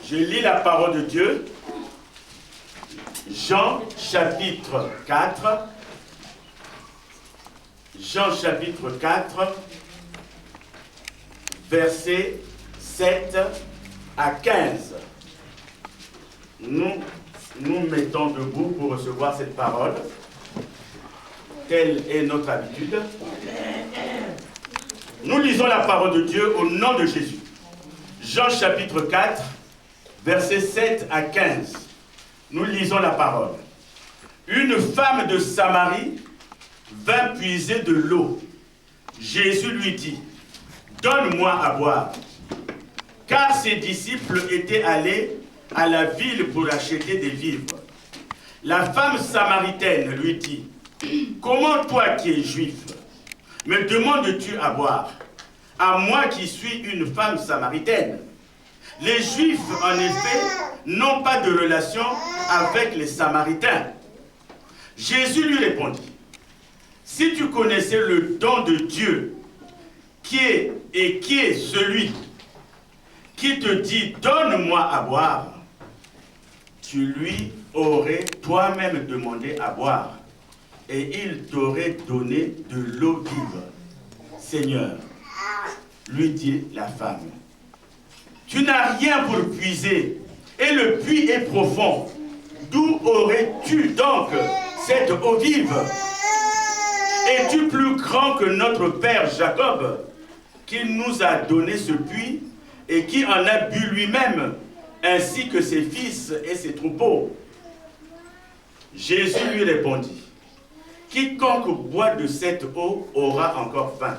Je lis la parole de Dieu. Jean chapitre 4. Jean chapitre 4, versets 7 à 15. Nous nous mettons debout pour recevoir cette parole. Telle est notre habitude. Nous lisons la parole de Dieu au nom de Jésus. Jean chapitre 4, versets 7 à 15. Nous lisons la parole. Une femme de Samarie vint puiser de l'eau. Jésus lui dit, « Donne-moi à boire. » Car ses disciples étaient allés à la ville pour acheter des vivres. La femme samaritaine lui dit, « Comment toi qui es juif, me demandes-tu à boire, à moi qui suis une femme samaritaine? Les Juifs, en effet, n'ont pas de relation avec les Samaritains. » Jésus lui répondit, « Si tu connaissais le don de Dieu, qui est celui qui te dit « Donne-moi à boire », tu lui aurais toi-même demandé à boire, et il t'aurait donné de l'eau vive. Seigneur, lui dit la femme, tu n'as rien pour puiser, et le puits est profond. D'où aurais-tu donc cette eau vive? Es-tu plus grand que notre père Jacob, qui nous a donné ce puits, et qui en a bu lui-même, ainsi que ses fils et ses troupeaux? Jésus lui répondit, quiconque boit de cette eau aura encore faim.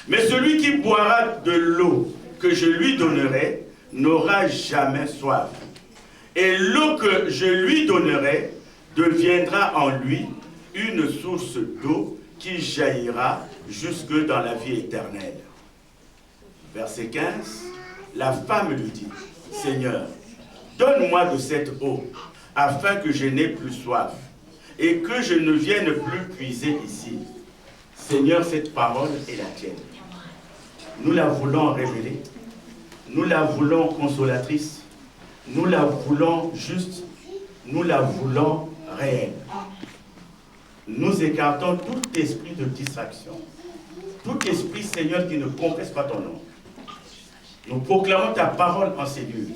Mais celui qui boira de l'eau que je lui donnerai n'aura jamais soif. Et l'eau que je lui donnerai deviendra en lui une source d'eau qui jaillira jusque dans la vie éternelle. Verset 15, la femme lui dit, Seigneur, donne-moi de cette eau, afin que je n'ai plus soif, et que je ne vienne plus puiser ici. Seigneur, cette parole est la tienne. Nous la voulons révéler, nous la voulons consolatrice, nous la voulons juste, nous la voulons réelle. Nous écartons tout esprit de distraction, tout esprit, Seigneur, qui ne confesse pas ton nom. Nous proclamons ta parole en ces lieux.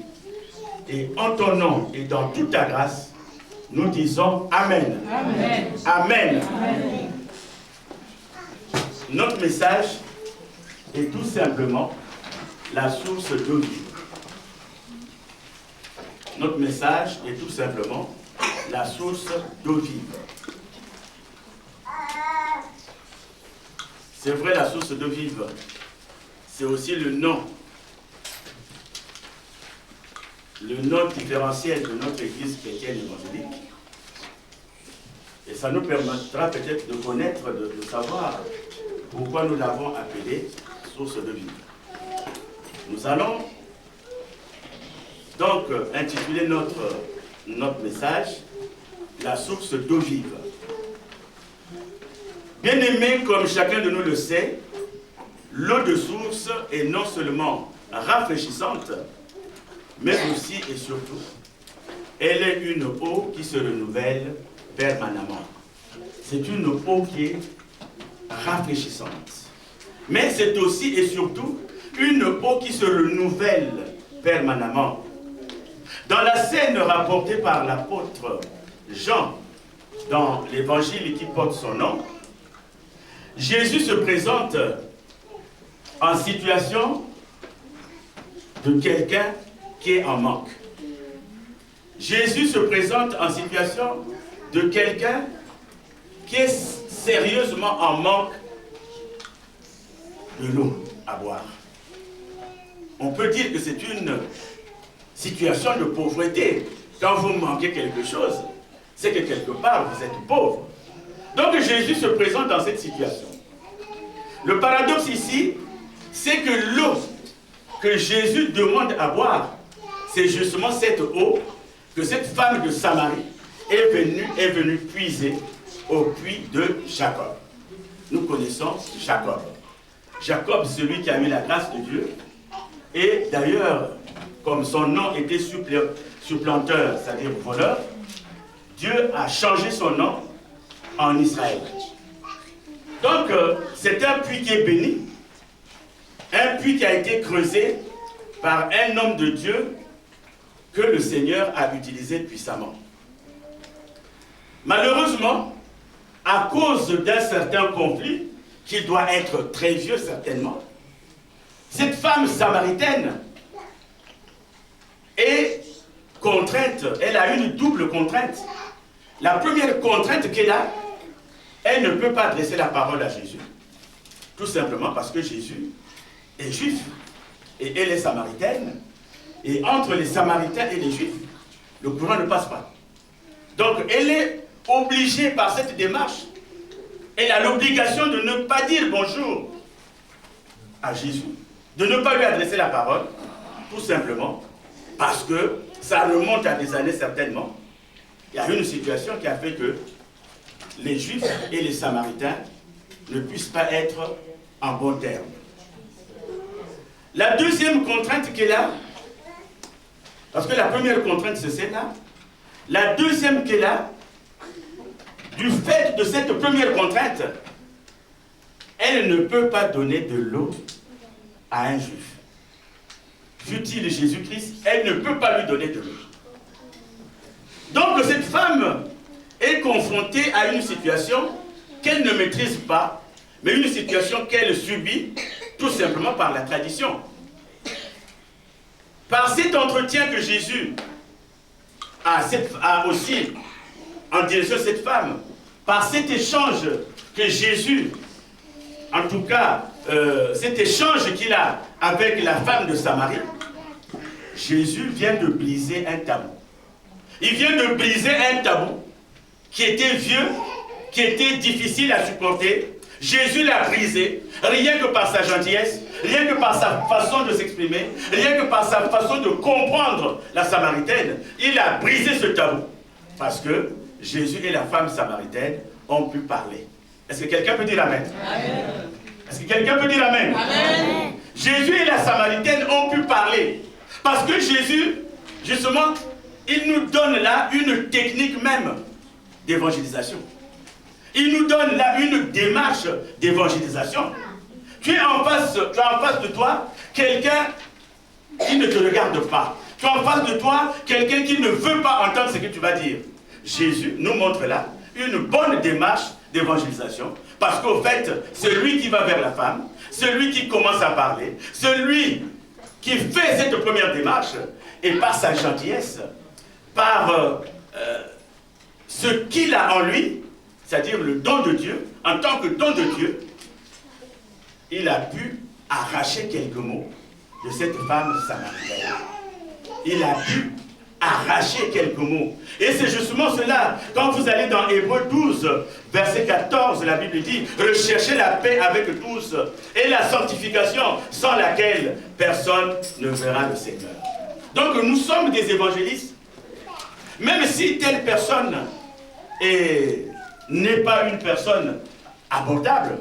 Et en ton nom et dans toute ta grâce, nous disons Amen. Amen. Amen. Amen. Notre message est tout simplement la source d'eau vive. Notre message est tout simplement la source d'eau vive. C'est vrai, la source d'eau vive, c'est aussi le nom différentiel de notre Église chrétienne évangélique. Et ça nous permettra peut-être de connaître, de savoir pourquoi nous l'avons appelée source de vie. Nous allons donc intituler notre message la source d'eau vive. Bien-aimés, comme chacun de nous le sait, l'eau de source est non seulement rafraîchissante, mais aussi et surtout, elle est une eau qui se renouvelle permanemment. C'est une eau qui est rafraîchissante. Mais c'est aussi et surtout une eau qui se renouvelle permanemment. Dans la scène rapportée par l'apôtre Jean, dans l'évangile qui porte son nom, Jésus se présente en situation de quelqu'un qui est en manque. Jésus se présente en situation de quelqu'un qui est sérieusement en manque de l'eau à boire. On peut dire que c'est une situation de pauvreté. Quand vous manquez quelque chose, c'est que quelque part vous êtes pauvre. Donc Jésus se présente dans cette situation. Le paradoxe ici, c'est que l'eau que Jésus demande à boire, c'est justement cette eau que cette femme de Samarie est venue puiser au puits de Jacob. Nous connaissons Jacob. Jacob, celui qui a eu la grâce de Dieu. Et d'ailleurs, comme son nom était supplanteur, c'est-à-dire voleur, Dieu a changé son nom en Israël. Donc, c'est un puits qui est béni, un puits qui a été creusé par un homme de Dieu que le Seigneur a utilisé puissamment. Malheureusement, à cause d'un certain conflit, qui doit être très vieux certainement, cette femme samaritaine est contrainte, elle a une double contrainte. La première contrainte qu'elle a, elle ne peut pas adresser la parole à Jésus. Tout simplement parce que Jésus est juif et elle est samaritaine. Et entre les Samaritains et les Juifs, le courant ne passe pas. Donc elle est obligée par cette démarche, elle a l'obligation de ne pas dire bonjour à Jésus, de ne pas lui adresser la parole, tout simplement parce que ça remonte à des années certainement. Il y a une situation qui a fait que les Juifs et les Samaritains ne puissent pas être en bon terme. La deuxième contrainte qu'elle a, parce que la première contrainte c'est celle-là, la deuxième qu'elle a, du fait de cette première contrainte, elle ne peut pas donner de l'eau à un juif. Fût-il Jésus-Christ, elle ne peut pas lui donner de l'eau. Donc cette femme est confrontée à une situation qu'elle ne maîtrise pas, mais une situation qu'elle subit tout simplement par la tradition. Par cet entretien que Jésus a aussi en direction de cette femme, par cet échange que Jésus, en tout cas, cet échange qu'il a avec la femme de Samarie, Jésus vient de briser un tabou. Il vient de briser un tabou qui était vieux, qui était difficile à supporter. Jésus l'a brisé, rien que par sa gentillesse, rien que par sa façon de s'exprimer, rien que par sa façon de comprendre la Samaritaine. Il a brisé ce tabou. Parce que Jésus et la femme samaritaine ont pu parler. Est-ce que quelqu'un peut dire Amen? Amen. Est-ce que quelqu'un peut dire Amen? Amen. Jésus et la Samaritaine ont pu parler. Parce que Jésus, justement, il nous donne là une technique même d'évangélisation. Il nous donne là une démarche d'évangélisation. Tu as en face de toi quelqu'un qui ne te regarde pas. Tu as en face de toi quelqu'un qui ne veut pas entendre ce que tu vas dire. Jésus nous montre là une bonne démarche d'évangélisation. Parce qu'au fait, celui qui va vers la femme, celui qui commence à parler, celui qui fait cette première démarche, et par sa gentillesse, par ce qu'il a en lui, c'est-à-dire le don de Dieu, en tant que don de Dieu, il a pu arracher quelques mots de cette femme samaritaine. Il a pu arracher quelques mots. Et c'est justement cela, quand vous allez dans Hébreux 12, verset 14, la Bible dit « Recherchez la paix avec tous et la sanctification sans laquelle personne ne verra le Seigneur. » Donc nous sommes des évangélistes, même si telle personne n'est pas une personne abordable,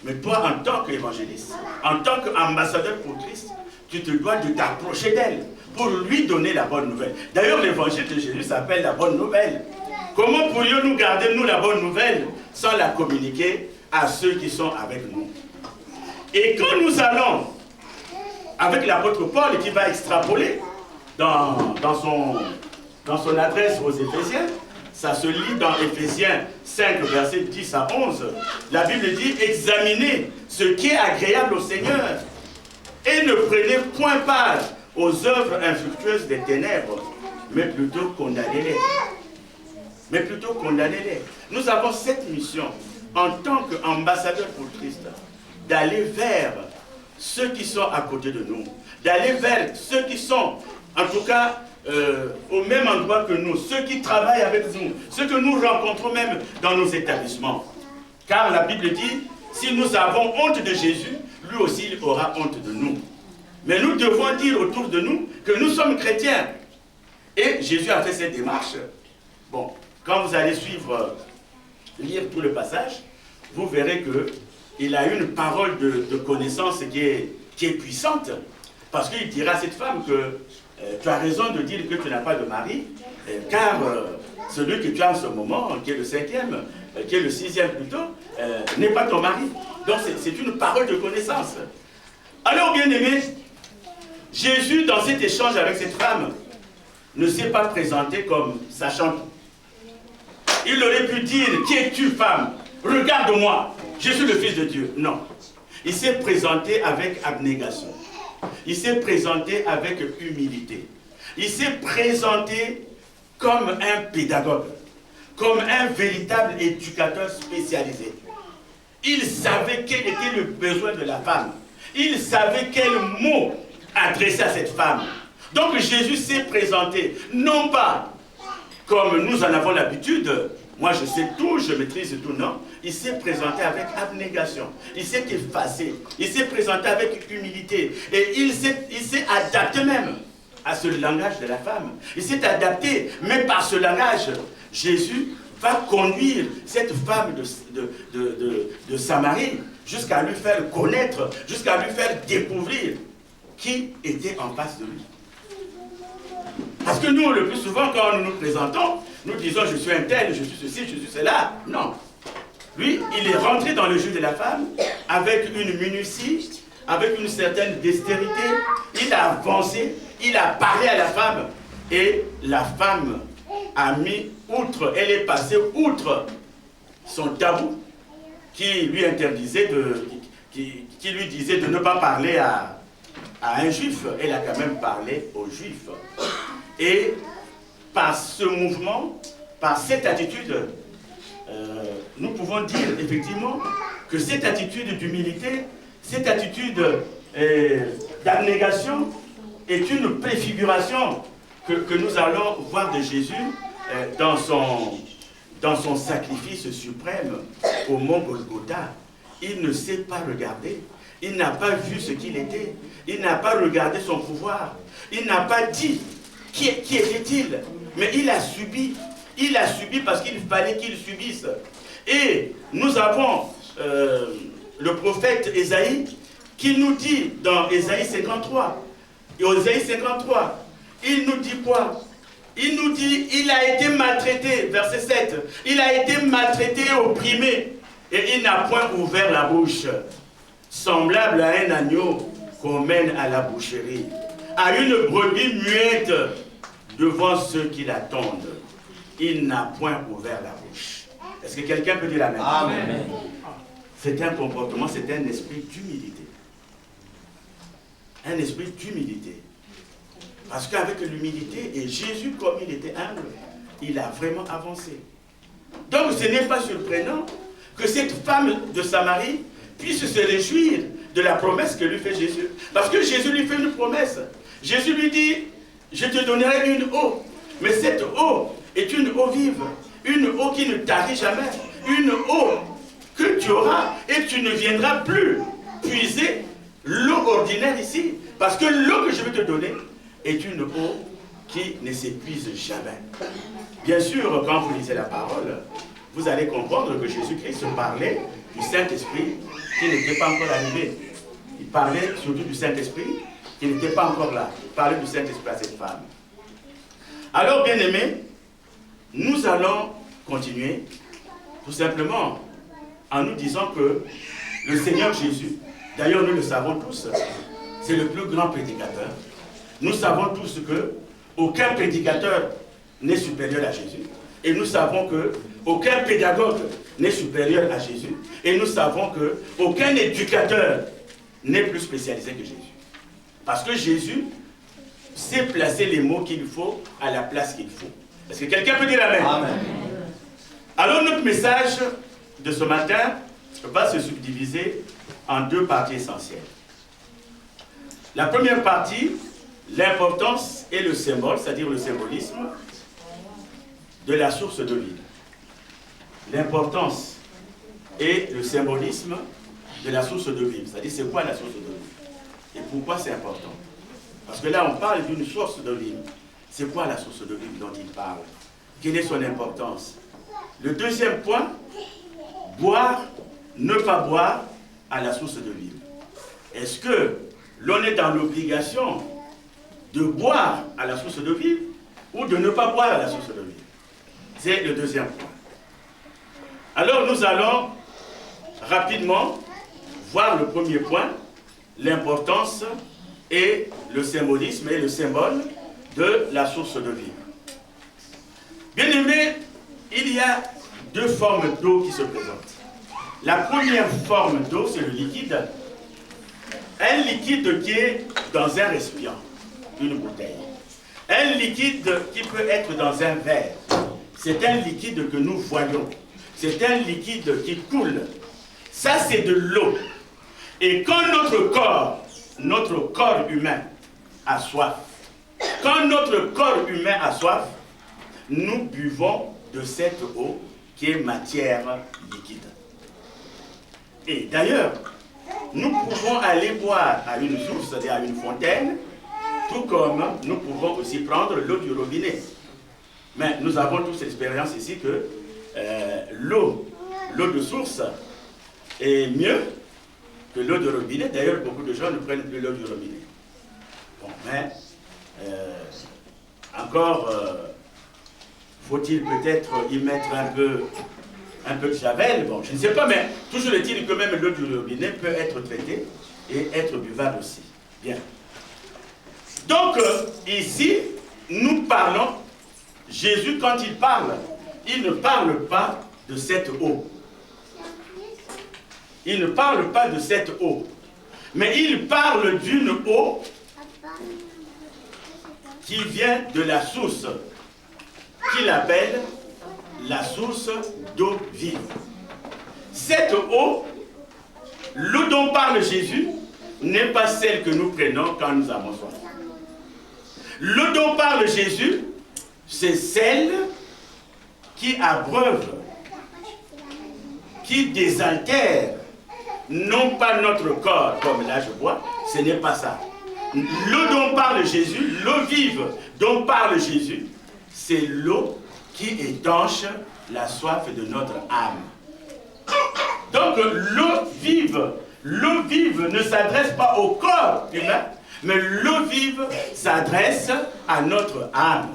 mais toi en tant qu'évangéliste, en tant qu'ambassadeur pour Christ, tu te dois de t'approcher d'elle pour lui donner la bonne nouvelle. D'ailleurs, l'évangile de Jésus s'appelle la bonne nouvelle. Comment pourrions-nous garder, nous, la bonne nouvelle sans la communiquer à ceux qui sont avec nous? Et quand nous allons avec l'apôtre Paul qui va extrapoler dans son adresse aux Éphésiens, ça se lit dans Éphésiens 5, versets 10 à 11, la Bible dit « Examinez ce qui est agréable au Seigneur et ne prenez point part aux œuvres infructueuses des ténèbres, mais plutôt condamnez-les. » Mais plutôt condamnez-les. Nous avons cette mission, en tant qu'ambassadeurs pour Christ, d'aller vers ceux qui sont à côté de nous, d'aller vers ceux qui sont, en tout cas, au même endroit que nous, ceux qui travaillent avec nous, ceux que nous rencontrons même dans nos établissements. Car la Bible dit, si nous avons honte de Jésus, lui aussi il aura honte de nous. Mais nous devons dire autour de nous que nous sommes chrétiens. Et Jésus a fait cette démarche. Bon, quand vous allez lire tout le passage, vous verrez qu'il a une parole de connaissance qui est puissante. Parce qu'il dira à cette femme que tu as raison de dire que tu n'as pas de mari, car celui que tu as en ce moment, qui est le 5e, qui est le 6e plutôt, n'est pas ton mari. Donc c'est une parole de connaissance. Alors bien aimé, Jésus dans cet échange avec cette femme ne s'est pas présenté comme sachant tout. Il aurait pu dire, qui es-tu femme? Regarde-moi, je suis le Fils de Dieu. Non. Il s'est présenté avec abnégation. Il s'est présenté avec humilité. Il s'est présenté comme un pédagogue, comme un véritable éducateur spécialisé. Il savait quel était le besoin de la femme. Il savait quel mot adresser à cette femme. Donc Jésus s'est présenté, non pas comme nous en avons l'habitude, moi je sais tout, je maîtrise tout, non. Il s'est présenté avec abnégation, il s'est effacé, il s'est présenté avec humilité, et il s'est adapté même à ce langage de la femme. Il s'est adapté, mais par ce langage, Jésus va conduire cette femme de Samarie jusqu'à lui faire connaître, jusqu'à lui faire découvrir qui était en face de lui. Parce que nous, le plus souvent, quand nous nous présentons, nous disons je suis un tel, je suis ceci, je suis cela. Non. Lui, il est rentré dans le jeu de la femme avec une minutie, avec une certaine dextérité. Il a avancé, il a parlé à la femme et la femme a mis outre, elle est passée outre son tabou qui lui interdisait qui lui disait de ne pas parler à un juif. Elle a quand même parlé aux juifs. Et par ce mouvement, par cette attitude, nous pouvons dire effectivement que cette attitude d'humilité, cette attitude d'abnégation est une préfiguration que nous allons voir de Jésus dans son sacrifice suprême au mont Golgotha. Il ne s'est pas regardé, il n'a pas vu ce qu'il était, il n'a pas regardé son pouvoir, il n'a pas dit qui était-il, mais il a subi parce qu'il fallait qu'il subisse. Et nous avons le prophète Ésaïe qui nous dit dans Ésaïe 53, et Ésaïe 53, il nous dit quoi? Il nous dit, il a été maltraité, verset 7, il a été maltraité, opprimé, et il n'a point ouvert la bouche, semblable à un agneau qu'on mène à la boucherie, à une brebis muette devant ceux qui l'attendent. Il n'a point ouvert la bouche. Est-ce que quelqu'un peut dire amen? Amen. C'est un comportement, c'est un esprit d'humilité. Un esprit d'humilité. Parce qu'avec l'humilité, et Jésus, comme il était humble, il a vraiment avancé. Donc ce n'est pas surprenant que cette femme de Samarie puisse se réjouir de la promesse que lui fait Jésus. Parce que Jésus lui fait une promesse. Jésus lui dit, je te donnerai une eau. Mais cette eau est une eau vive. Une eau qui ne tarit jamais. Une eau que tu auras et tu ne viendras plus puiser l'eau ordinaire ici. Parce que l'eau que je vais te donner est une eau qui ne s'épuise jamais. Bien sûr, quand vous lisez la parole, vous allez comprendre que Jésus-Christ parlait du Saint-Esprit qui n'était pas encore arrivé. Il parlait surtout du Saint-Esprit qui n'était pas encore là. Il parlait du Saint-Esprit à cette femme. Alors, bien aimés, nous allons continuer tout simplement en nous disant que le Seigneur Jésus, d'ailleurs nous le savons tous, c'est le plus grand prédicateur. Nous savons tous que aucun prédicateur n'est supérieur à Jésus. Et nous savons qu'aucun pédagogue n'est supérieur à Jésus. Et nous savons qu'aucun éducateur n'est plus spécialisé que Jésus. Parce que Jésus sait placer les mots qu'il faut à la place qu'il faut. Est-ce que quelqu'un peut dire amen? Amen. Alors notre message de ce matin va se subdiviser en deux parties essentielles. La première partie, l'importance et le symbole, c'est-à-dire le symbolisme de la source de l'île. L'importance et le symbolisme de la source de l'île. C'est-à-dire c'est quoi la source de l'île et pourquoi c'est important. Parce que là on parle d'une source de l'île. C'est quoi la source de l'île dont il parle? Quelle est son importance? Le deuxième point, boire, ne pas boire à la source de l'île. Est-ce que l'on est dans l'obligation de boire à la source de vie ou de ne pas boire à la source de vie. C'est le deuxième point. Alors nous allons rapidement voir le premier point, l'importance et le symbolisme et le symbole de la source de vie. Bien aimé, il y a deux formes d'eau qui se présentent. La première forme d'eau, c'est le liquide. Un liquide qui est dans un récipient, une bouteille. Un liquide qui peut être dans un verre. C'est un liquide que nous voyons. C'est un liquide qui coule. Ça, c'est de l'eau. Et quand notre corps humain a soif, quand notre corps humain a soif, nous buvons de cette eau qui est matière liquide. Et d'ailleurs, nous pouvons aller boire à une source, c'est-à-dire à une fontaine, tout comme nous pouvons aussi prendre l'eau du robinet. Mais nous avons tous l'expérience ici que l'eau de source est mieux que l'eau de robinet. D'ailleurs, beaucoup de gens ne prennent plus l'eau du robinet. Bon, mais encore faut-il peut-être y mettre un peu de javel. Bon, je ne sais pas, mais toujours est-il que même l'eau du robinet peut être traitée et être buvable aussi. Bien. Donc, ici, nous parlons, Jésus, quand il parle, il ne parle pas de cette eau. Il ne parle pas de cette eau. Mais il parle d'une eau qui vient de la source, qu'il appelle la source d'eau vive. Cette eau, l'eau dont parle Jésus, n'est pas celle que nous prenons quand nous avons soif. L'eau dont parle Jésus, c'est celle qui abreuve, qui désaltère, non pas notre corps, comme là je bois, ce n'est pas ça. L'eau dont parle Jésus, l'eau vive dont parle Jésus, c'est l'eau qui étanche la soif de notre âme. Donc l'eau vive ne s'adresse pas au corps humain, mais l'eau vive s'adresse à notre âme.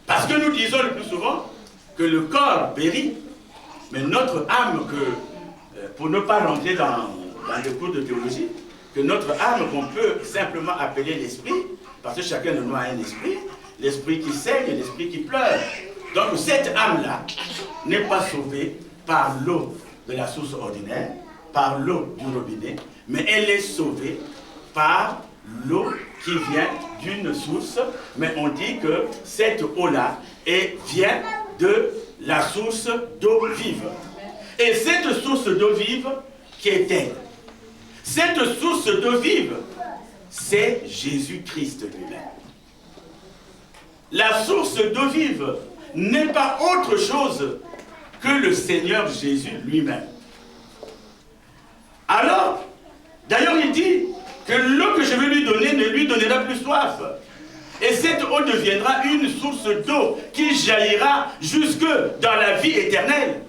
Parce que nous disons le plus souvent que le corps périt, mais notre âme, pour ne pas rentrer dans des cours de théologie, que notre âme qu'on peut simplement appeler l'esprit, parce que chacun de nous a un esprit, l'esprit qui saigne et l'esprit qui pleure. Donc cette âme-là n'est pas sauvée par l'eau de la source ordinaire, par l'eau du robinet, mais elle est sauvée par l'eau qui vient d'une source, mais on dit que cette eau-là vient de la source d'eau vive. Et cette source d'eau vive, qui est-elle? Cette source d'eau vive, c'est Jésus-Christ lui-même. La source d'eau vive n'est pas autre chose que le Seigneur Jésus lui-même. Alors, d'ailleurs il dit que l'eau que je vais lui donner ne lui donnera plus soif. Et cette eau deviendra une source d'eau qui jaillira jusque dans la vie éternelle.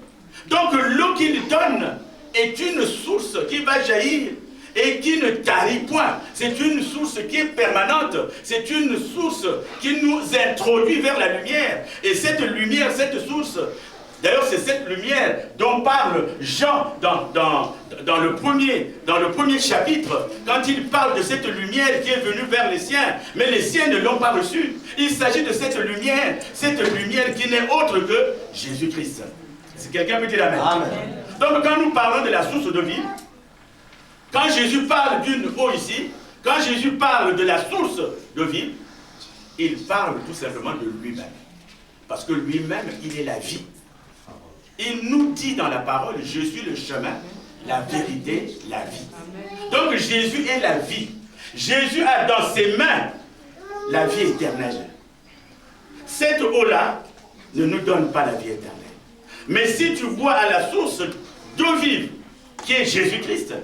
Donc l'eau qu'il donne est une source qui va jaillir et qui ne tarit point. C'est une source qui est permanente. C'est une source qui nous introduit vers la lumière. Et cette lumière, cette source, d'ailleurs c'est cette lumière dont parle Jean dans le premier chapitre, quand il parle de cette lumière qui est venue vers les siens, mais les siens ne l'ont pas reçue. Il s'agit de cette lumière qui n'est autre que Jésus-Christ. Si quelqu'un peut dire amen. Amen. Donc quand nous parlons de la source de vie, quand Jésus parle d'une eau ici, quand Jésus parle de la source de vie, il parle tout simplement de lui-même. Parce que lui-même, il est la vie. Il nous dit dans la parole, je suis le chemin, la vérité, la vie. Donc Jésus est la vie. Jésus a dans ses mains la vie éternelle. Cette eau-là ne nous donne pas la vie éternelle. Mais si tu bois à la source d'eau vive, qui est Jésus-Christ,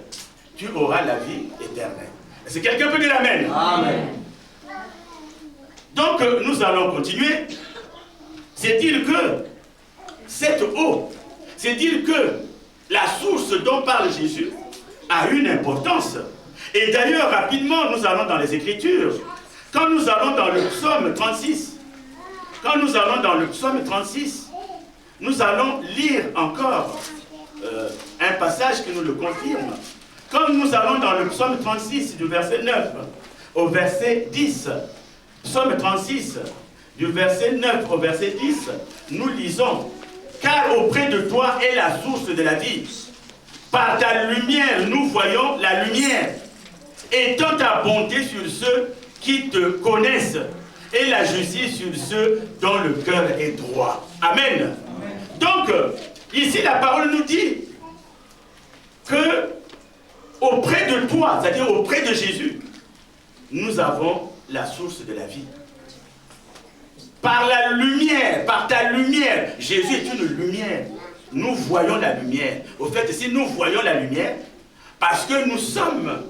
tu auras la vie éternelle. Est-ce que quelqu'un peut dire amen? Amen. Donc nous allons continuer. C'est-il que cette eau, c'est-il que la source dont parle Jésus a une importance. Et d'ailleurs, rapidement, nous allons dans les Écritures. Quand nous allons dans le psaume 36, nous allons lire encore un passage qui nous le confirme. Quand nous allons dans le psaume 36, du verset 9 au verset 10, psaume 36, du verset 9 au verset 10, nous lisons « Car auprès de toi est la source de la vie. Par ta lumière, nous voyons la lumière. Étends ta bonté sur ceux qui te connaissent et la justice sur ceux dont le cœur est droit. » Amen. Donc, ici, la parole nous dit que auprès de toi, c'est-à-dire auprès de Jésus, nous avons la source de la vie. Par la lumière, par ta lumière, Jésus est une lumière. Nous voyons la lumière. Au fait, si nous voyons la lumière, parce que nous sommes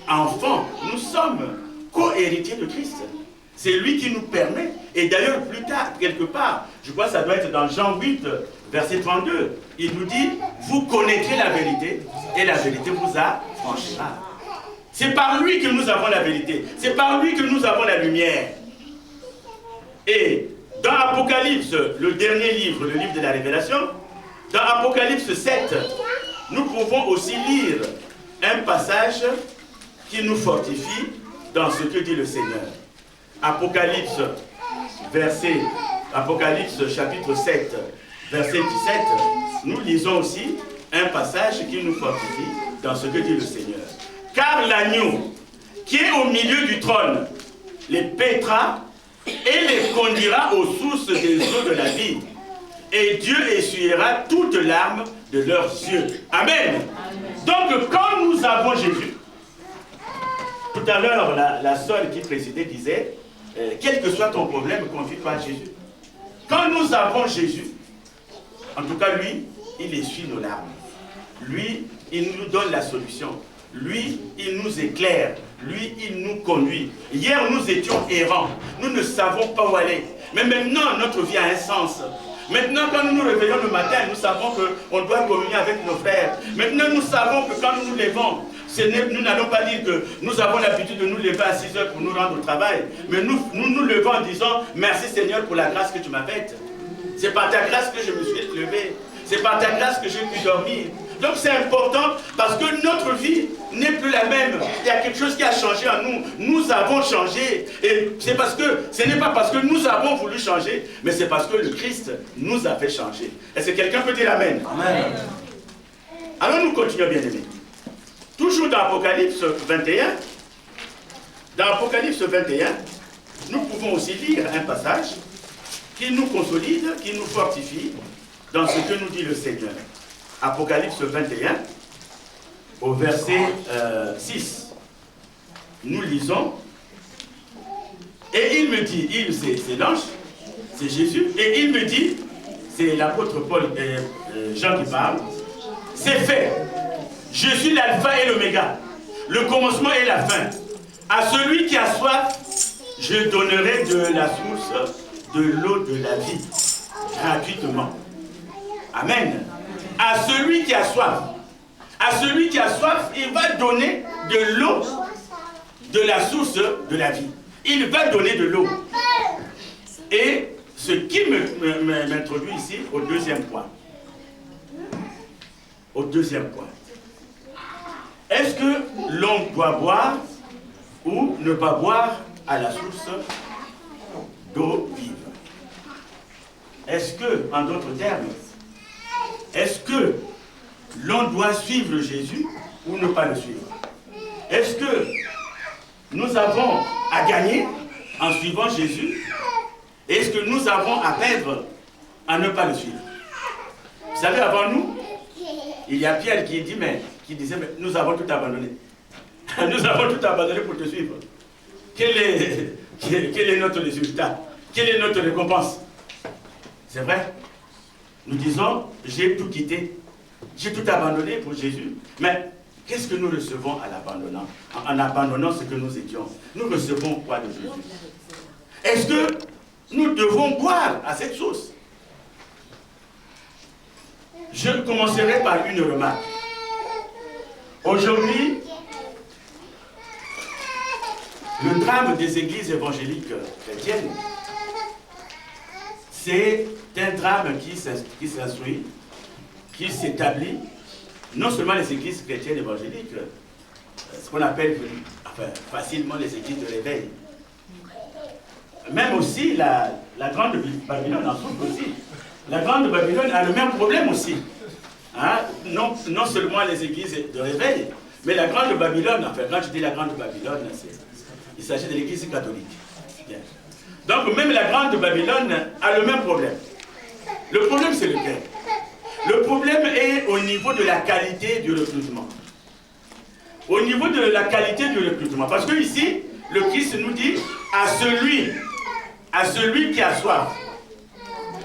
enfants, nous sommes co-héritiers de Christ. C'est lui qui nous permet, et d'ailleurs plus tard, quelque part, je crois que ça doit être dans Jean 8, verset 32, il nous dit, vous connaîtrez la vérité, et la vérité vous affranchira. C'est par lui que nous avons la vérité, c'est par lui que nous avons la lumière. Et dans Apocalypse, le dernier livre, le livre de la Révélation, dans Apocalypse 7, nous pouvons aussi lire un passage qui nous fortifie dans ce que dit le Seigneur. Apocalypse chapitre 7, verset 17, nous lisons aussi un passage qui nous fortifie dans ce que dit le Seigneur. Car l'agneau qui est au milieu du trône les paîtra et les conduira aux sources des eaux de la vie. Et Dieu essuiera toutes larmes de leurs yeux. Amen. Donc quand nous avons Jésus, tout à l'heure la sœur qui précédait disait, quel que soit ton problème, confie-toi à Jésus. Quand nous avons Jésus, en tout cas lui, il essuie nos larmes. Lui, il nous donne la solution. Lui, il nous éclaire. Lui, il nous conduit. Hier, nous étions errants. Nous ne savons pas où aller. Mais maintenant, notre vie a un sens. Maintenant, quand nous nous réveillons le matin, nous savons qu'on doit communier avec nos frères. Maintenant, nous savons que quand nous nous levons, nous n'allons pas dire que nous avons l'habitude de nous lever à 6 heures pour nous rendre au travail. Mais nous nous levons en disant, merci Seigneur pour la grâce que tu m'as faite. C'est par ta grâce que je me suis levé. C'est par ta grâce que j'ai pu dormir. Donc c'est important parce que notre vie n'est plus la même. Il y a quelque chose qui a changé en nous. Nous avons changé. Et c'est parce que, ce n'est pas parce que nous avons voulu changer, mais c'est parce que le Christ nous a fait changer. Est-ce que quelqu'un peut dire Amen? Amen. Alors nous continuons, bien aimés. Toujours dans Apocalypse 21, nous pouvons aussi lire un passage qui nous consolide, qui nous fortifie dans ce que nous dit le Seigneur. Apocalypse 21, au verset 6. Nous lisons, et il me dit, c'est l'ange, c'est Jésus, et il me dit, c'est l'apôtre Paul et Jean qui parle, c'est fait. Je suis l'alpha et l'oméga, le commencement et la fin. À celui qui a soif, je donnerai de la source de l'eau de la vie, gratuitement. Amen. À celui qui a soif, il va donner de l'eau, de la source de la vie. Il va donner de l'eau. Et ce qui m'introduit ici au deuxième point. Est-ce que l'on doit boire ou ne pas boire à la source d'eau vive? Est-ce que, en d'autres termes, est-ce que l'on doit suivre Jésus ou ne pas le suivre? Est-ce que nous avons à gagner en suivant Jésus? Est-ce que nous avons à perdre en ne pas le suivre? Vous savez, avant nous, il y a Pierre qui disait, mais nous avons tout abandonné. Nous avons tout abandonné pour te suivre. Quel est notre résultat? Quelle est notre récompense? C'est vrai? Nous disons, j'ai tout quitté, j'ai tout abandonné pour Jésus. Mais qu'est-ce que nous recevons en abandonnant ce que nous étions? Nous recevons quoi de Jésus? Est-ce que nous devons boire à cette source? Je commencerai par une remarque. Aujourd'hui, Le drame des églises évangéliques chrétiennes, c'est un drame qui s'instruit, qui s'établit, non seulement les églises chrétiennes évangéliques, ce qu'on appelle facilement les églises de l'éveil, même aussi la grande Babylone en souffre aussi. La grande Babylone a le même problème aussi. Hein? Non seulement les églises de réveil, mais la grande Babylone, enfin quand je dis la grande Babylone, il s'agit de l'église catholique. Bien. Donc même la grande Babylone a le même problème. Le problème c'est lequel? Le problème est au niveau de la qualité du recrutement. Au niveau de la qualité du recrutement. Parce que ici, le Christ nous dit à celui qui a soif.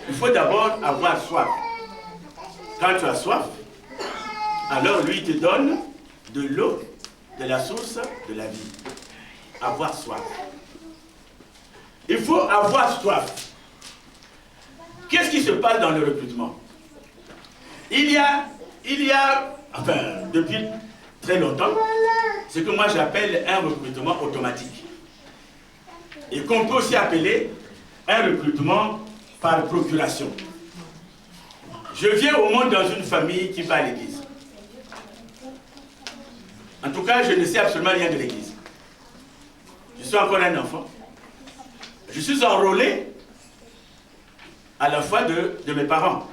Il faut d'abord avoir soif. Quand tu as soif, alors lui te donne de l'eau, de la source de la vie. Avoir soif. Il faut avoir soif. Qu'est-ce qui se passe dans le recrutement? Il y a, enfin, depuis très longtemps, ce que moi j'appelle un recrutement automatique. Et qu'on peut aussi appeler un recrutement par procuration. Je viens au monde dans une famille qui va à l'église. En tout cas, je ne sais absolument rien de l'église. Je suis encore un enfant. Je suis enrôlé à la foi de mes parents.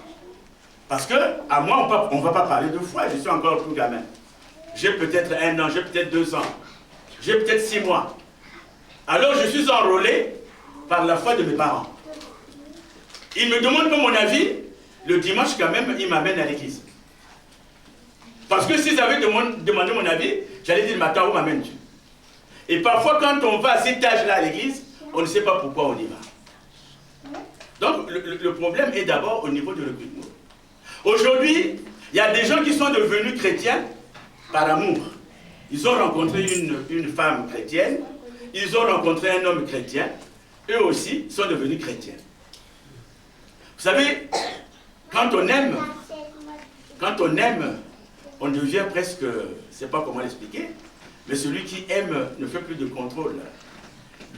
Parce que, à moi, on ne va pas parler de foi, je suis encore tout gamin. J'ai peut-être 1 an, j'ai peut-être 2 ans, j'ai peut-être 6 mois. Alors je suis enrôlé par la foi de mes parents. Ils me demandent pas mon avis, le dimanche quand même, ils m'amènent à l'église. Parce que s'ils avaient demandé mon avis, j'allais dire, maintenant, où m'amènes-tu? Et parfois, quand on va à cet âge-là à l'église, on ne sait pas pourquoi on y va. Donc, le problème est d'abord au niveau du recrutement. Aujourd'hui, il y a des gens qui sont devenus chrétiens par amour. Ils ont rencontré une femme chrétienne, ils ont rencontré un homme chrétien, eux aussi sont devenus chrétiens. Vous savez, quand on aime, on devient presque, je ne sais pas comment l'expliquer, mais celui qui aime ne fait plus de contrôle.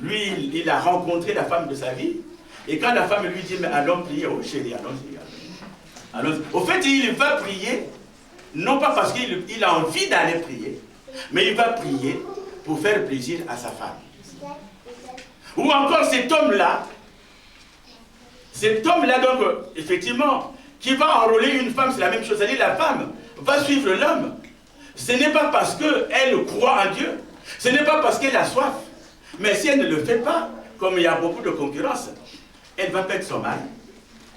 Lui, il a rencontré la femme de sa vie, et quand la femme lui dit, mais allons prier, oh chérie, allons-y. Au fait, il va prier, non pas parce qu'il a envie d'aller prier, mais il va prier pour faire plaisir à sa femme. Ou encore cet homme-là, donc, effectivement, qui va enrôler une femme, c'est la même chose. C'est-à-dire la femme va suivre l'homme. Ce n'est pas parce qu'elle croit en Dieu, ce n'est pas parce qu'elle a soif. Mais si elle ne le fait pas, comme il y a beaucoup de concurrence, elle va perdre son mari.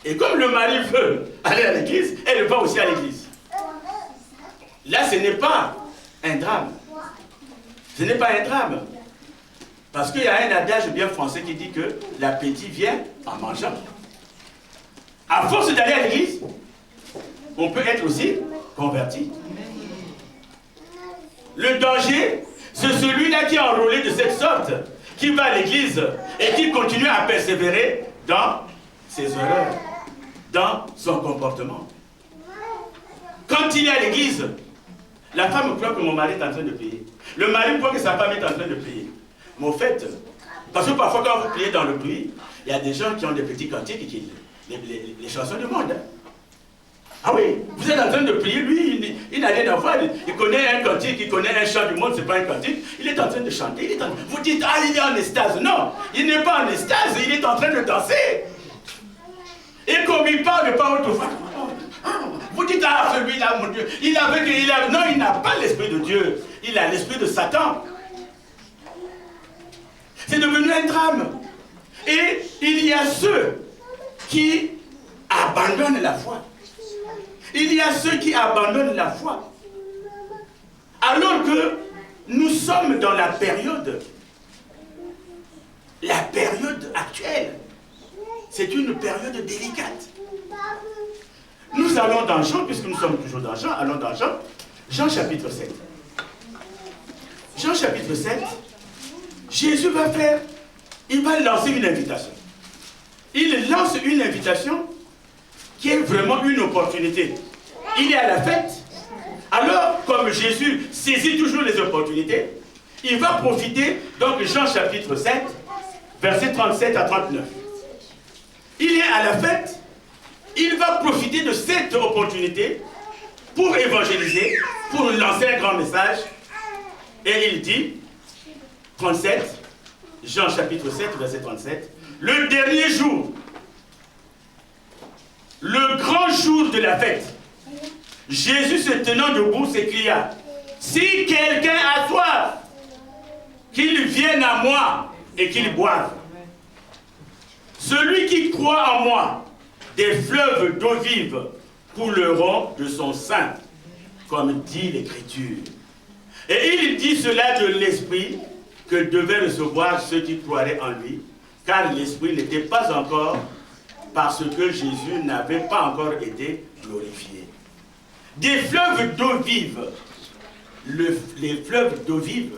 Et comme le mari veut aller à l'église, elle va aussi à l'église. Là, ce n'est pas un drame. Ce n'est pas un drame. Parce qu'il y a un adage bien français qui dit que l'appétit vient en mangeant. À force d'aller à l'église, on peut être aussi converti. Le danger, c'est celui-là qui est enrôlé de cette sorte, qui va à l'église et qui continue à persévérer dans ses erreurs, dans son comportement. Quand il est à l'église, la femme croit que mon mari est en train de prier. Le mari croit que sa femme est en train de prier. Mais au fait, parce que parfois quand vous priez dans le bruit, il y a des gens qui ont des petits cantiques, les chansons du monde. Ah oui, vous êtes en train de prier, lui, il n'a rien à voir. Il connaît un cantique, il connaît un chant du monde, c'est pas un cantique. Il est en train de chanter. Vous dites, ah, il est en extase. Non, il n'est pas en extase, il est en train de danser. Et comme il parle autrefois, vous dites, ah, celui-là, mon Dieu, non, il n'a pas l'esprit de Dieu, il a l'esprit de Satan. C'est devenu un drame. Et il y a ceux qui abandonnent la foi. Il y a ceux qui abandonnent la foi. Alors que nous sommes dans la période actuelle. C'est une période délicate. Nous allons dans Jean, puisque nous sommes toujours dans Jean, allons dans Jean. Jean chapitre 7. Jean chapitre 7, Jésus il va lancer une invitation. Il lance une invitation qui est vraiment une opportunité. Il est à la fête. Alors, comme Jésus saisit toujours les opportunités, il va profiter, donc Jean chapitre 7, versets 37 à 39. Il est à la fête, il va profiter de cette opportunité pour évangéliser, pour lancer un grand message. Et il dit, 37, Jean chapitre 7, verset 37, le dernier jour, le grand jour de la fête, Jésus se tenant debout s'écria, si quelqu'un a soif, qu'il vienne à moi et qu'il boive. Celui qui croit en moi, des fleuves d'eau vive couleront de son sein, comme dit l'Écriture. Et il dit cela de l'Esprit que devaient recevoir ceux qui croiraient en lui, car l'Esprit n'était pas encore, parce que Jésus n'avait pas encore été glorifié. Des fleuves d'eau vive. Les fleuves d'eau vive,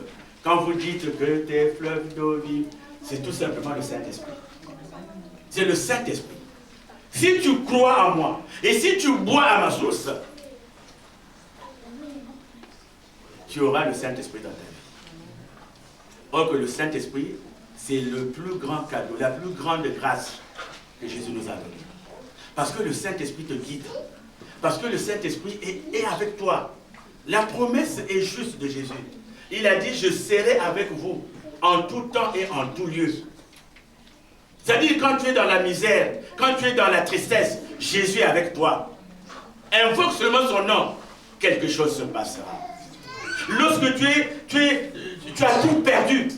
quand vous dites que des fleuves d'eau vive, c'est tout simplement le Saint-Esprit. C'est le Saint-Esprit. Si tu crois en moi, et si tu bois à ma source, tu auras le Saint-Esprit dans ta vie. Or que le Saint-Esprit, c'est le plus grand cadeau, la plus grande grâce que Jésus nous a donnée. Parce que le Saint-Esprit te guide. Parce que le Saint-Esprit est avec toi. La promesse est juste de Jésus. Il a dit, je serai avec vous en tout temps et en tout lieu. C'est-à-dire, quand tu es dans la misère, quand tu es dans la tristesse, Jésus est avec toi. Invoque seulement son nom, quelque chose se passera. Lorsque tu as tout perdu.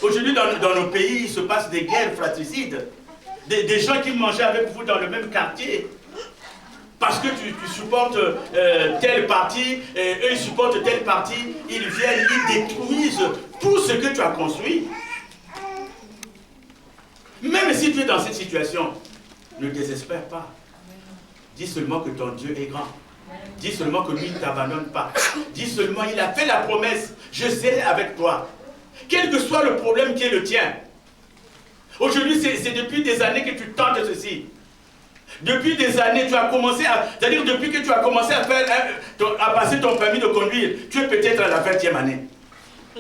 Aujourd'hui, dans nos pays, il se passe des guerres fratricides. Des gens qui mangeaient avec vous dans le même quartier. Parce que tu supportes telle partie, eux ils supportent telle partie, ils viennent, ils détruisent tout ce que tu as construit. Même si tu es dans cette situation, ne désespère pas. Dis seulement que ton Dieu est grand. Dis seulement que lui ne t'abandonne pas. Dis seulement, il a fait la promesse, je serai avec toi. Quel que soit le problème qui est le tien. Aujourd'hui, c'est depuis des années que tu tentes ceci. Depuis des années, tu as commencé à... C'est-à-dire, depuis que tu as commencé à passer ton permis de conduire, tu es peut-être à la 20e année.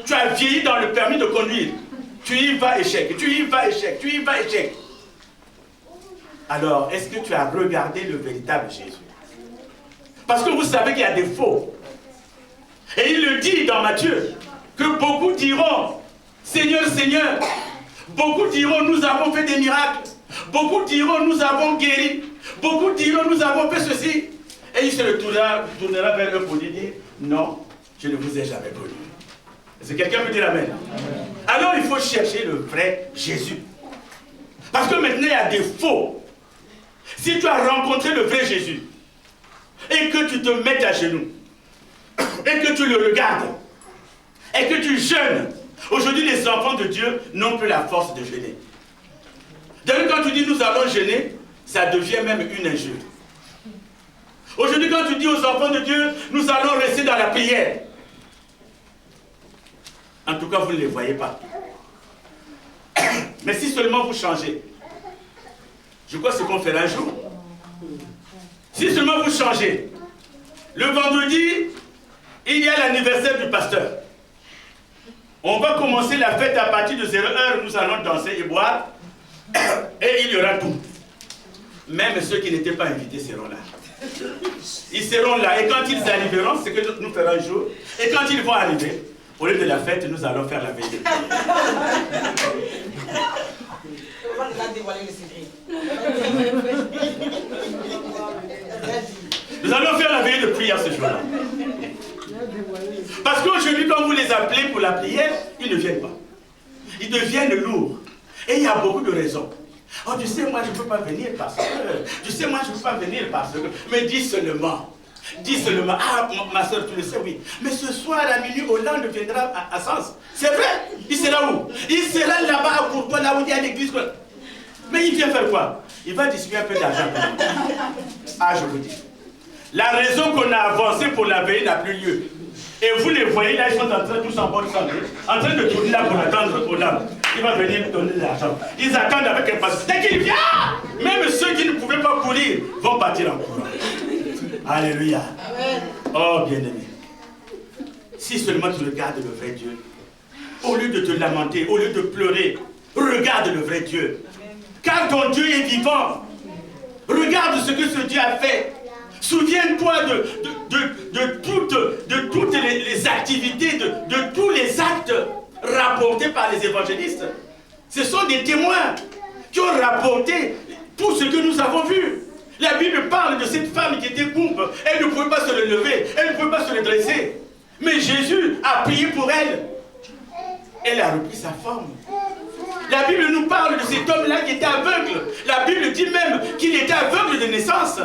Tu as vieilli dans le permis de conduire. Tu y vas échec, tu y vas échec, tu y vas échec. Alors, est-ce que tu as regardé le véritable Jésus? Parce que vous savez qu'il y a des faux. Et il le dit dans Matthieu, que beaucoup diront, Seigneur, Seigneur. Beaucoup diront, nous avons fait des miracles. Beaucoup diront, nous avons guéri. Beaucoup diront, nous avons fait ceci. Et il se retournera vers eux pour lui dire, non, je ne vous ai jamais connu. Est-ce que quelqu'un peut dire amen? Amen. Alors il faut chercher le vrai Jésus. Parce que maintenant il y a des faux. Si tu as rencontré le vrai Jésus, et que tu te mets à genoux, et que tu le regardes, et que tu jeûnes, aujourd'hui les enfants de Dieu n'ont plus la force de jeûner. D'ailleurs quand tu dis nous allons jeûner, ça devient même une injure. Aujourd'hui quand tu dis aux enfants de Dieu, nous allons rester dans la prière. En tout cas, vous ne les voyez pas. Mais si seulement vous changez, je crois que c'est ce qu'on fera un jour. Si seulement vous changez, le vendredi, il y a l'anniversaire du pasteur. On va commencer la fête à partir de 0h, nous allons danser et boire, et il y aura tout. Même ceux qui n'étaient pas invités seront là. Ils seront là, et quand ils arriveront, c'est que nous ferons un jour, et quand ils vont arriver, au lieu de la fête, nous allons faire la veille de prière. On va dévoiler le secret. Nous allons faire la veille de prière ce jour-là. Parce qu'aujourd'hui, quand vous les appelez pour la prière, ils ne viennent pas. Ils deviennent lourds. Et il y a beaucoup de raisons. Oh, tu sais, moi, je ne peux pas venir parce que... Tu sais, moi, je ne peux pas venir parce que... Mais dis seulement. Dis seulement, ah, ma soeur, tu le sais, oui. Mais ce soir, à minuit, Hollande viendra à Sens. C'est vrai. Il sera où? Il sera là-bas à Courtois, là où il y a l'église. Mais il vient faire quoi? Il va distribuer un peu d'argent. Ah, je vous dis. La raison qu'on a avancé pour la veille n'a plus lieu. Et vous les voyez, là, ils sont en train, tous en bonne santé, en train de tourner là pour attendre Hollande. Il va venir donner de l'argent. Ils attendent avec impatience. Dès qu'il vient, même ceux qui ne pouvaient pas courir vont partir en courant. Alléluia. Amen. Oh, bien-aimé. Si seulement tu regardes le vrai Dieu. Au lieu de te lamenter, au lieu de pleurer, regarde le vrai Dieu. Car ton Dieu est vivant. Regarde ce que ce Dieu a fait. Souviens-toi de toutes les activités, de tous les actes rapportés par les évangélistes. Ce sont des témoins qui ont rapporté tout ce que nous avons vu. La Bible parle de cette femme qui était boumbe. Elle ne pouvait pas se lever, elle ne pouvait pas se redresser. Mais Jésus a prié pour elle. Elle a repris sa forme. La Bible nous parle de cet homme-là qui était aveugle. La Bible dit même qu'il était aveugle de naissance.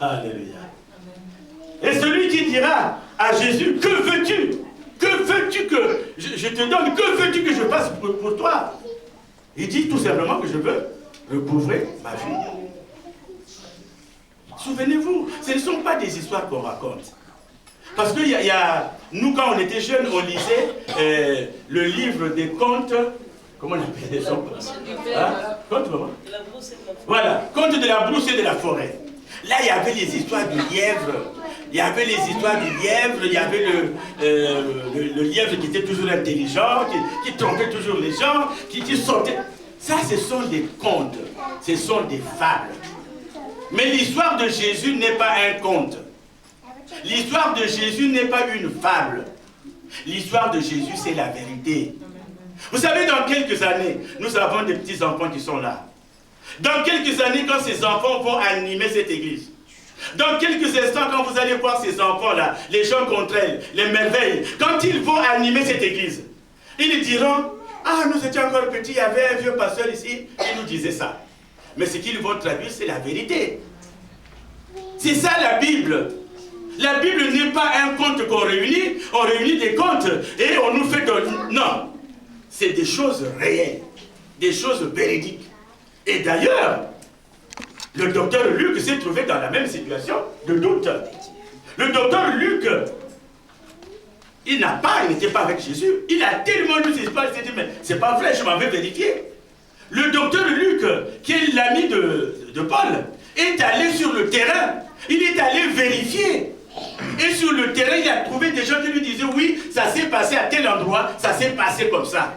Alléluia. Et celui qui dira à Jésus, que veux-tu? Que veux-tu que je te donne? Que veux-tu que je fasse pour toi? Il dit tout simplement que je veux recouvrer ma vie. Souvenez-vous, ce ne sont pas des histoires qu'on raconte. Parce que nous, quand on était jeunes, on lisait le livre des contes. Comment on appelle ça? Contes, comment? Voilà, contes de la brousse et de la forêt. Là, il y avait les histoires du lièvre. Il y avait les histoires du lièvre. Il y avait le lièvre qui était toujours intelligent, qui trompait toujours les gens, qui sortait. Ça, ce sont des contes. Ce sont des fables. Mais l'histoire de Jésus n'est pas un conte. L'histoire de Jésus n'est pas une fable. L'histoire de Jésus, c'est la vérité. Vous savez, dans quelques années, nous avons des petits-enfants qui sont là. Dans quelques années, quand ces enfants vont animer cette église, dans quelques instants, quand vous allez voir ces enfants-là, les gens contre elles, les merveilles, quand ils vont animer cette église, ils diront, ah, nous étions encore petits, il y avait un vieux pasteur ici, il nous disait ça. Mais ce qu'ils vont traduire, c'est la vérité. C'est ça la Bible. La Bible n'est pas un conte qu'on réunit, on réunit des contes et on nous fait de... Non, c'est des choses réelles, des choses véridiques. Et d'ailleurs, le docteur Luc s'est trouvé dans la même situation de doute. Le docteur Luc, il n'était pas avec Jésus. Il a tellement lu ces histoires, il s'est dit, mais c'est pas vrai, je m'en vais vérifier. Le docteur Luc, qui est l'ami de Paul, est allé sur le terrain. Il est allé vérifier. Et sur le terrain, il a trouvé des gens qui lui disaient, oui, ça s'est passé à tel endroit, ça s'est passé comme ça.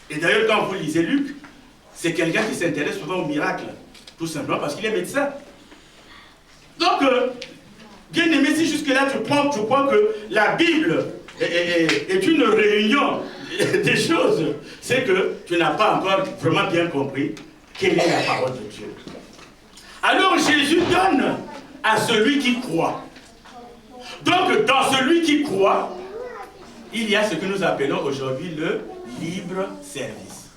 Et d'ailleurs, quand vous lisez Luc, c'est quelqu'un qui s'intéresse souvent au miracle. Tout simplement parce qu'il est médecin. Donc, bien aimé, si jusque-là tu crois que la Bible est une réunion des choses, c'est que tu n'as pas encore vraiment bien compris quelle est la parole de Dieu. Alors Jésus donne à celui qui croit. Donc, dans celui qui croit, il y a ce que nous appelons aujourd'hui le libre service.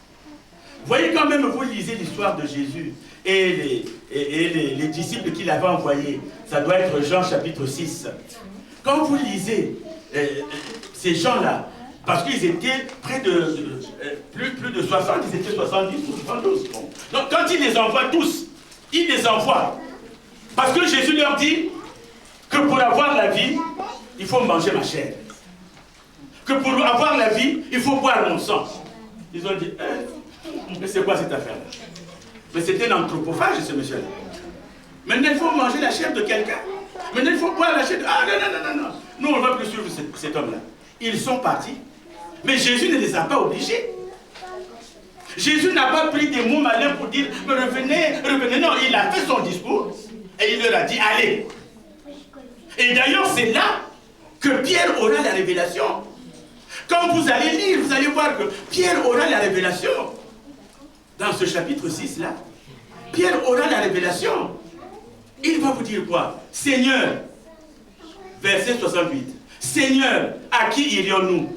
Vous voyez, quand même, vous lisez l'histoire de Jésus et les disciples qu'il avait envoyés. Ça doit être Jean chapitre 6. Quand vous lisez ces gens-là, parce qu'ils étaient près de plus de 60, ils étaient 70 ou 72. Donc quand il les envoie tous, il les envoie. Parce que Jésus leur dit que pour avoir la vie, il faut manger ma chair. Que pour avoir la vie, il faut boire mon sang. Ils ont dit, mais c'est quoi cette affaire-là? Mais c'était un anthropophage, ce monsieur-là. Maintenant, il faut manger la chair de quelqu'un. Maintenant, il faut boire la chair de... Ah, non. Nous, on ne va plus suivre cet homme-là. Ils sont partis. Mais Jésus ne les a pas obligés. Jésus n'a pas pris des mots malins pour dire, mais revenez, revenez. Non, il a fait son discours et il leur a dit, allez. Et d'ailleurs, c'est là que Pierre aura la révélation. Quand vous allez lire, vous allez voir que Pierre aura la révélation. Dans ce chapitre 6-là, Pierre aura la révélation. Il va vous dire quoi? Seigneur, verset 68, Seigneur, à qui irions-nous?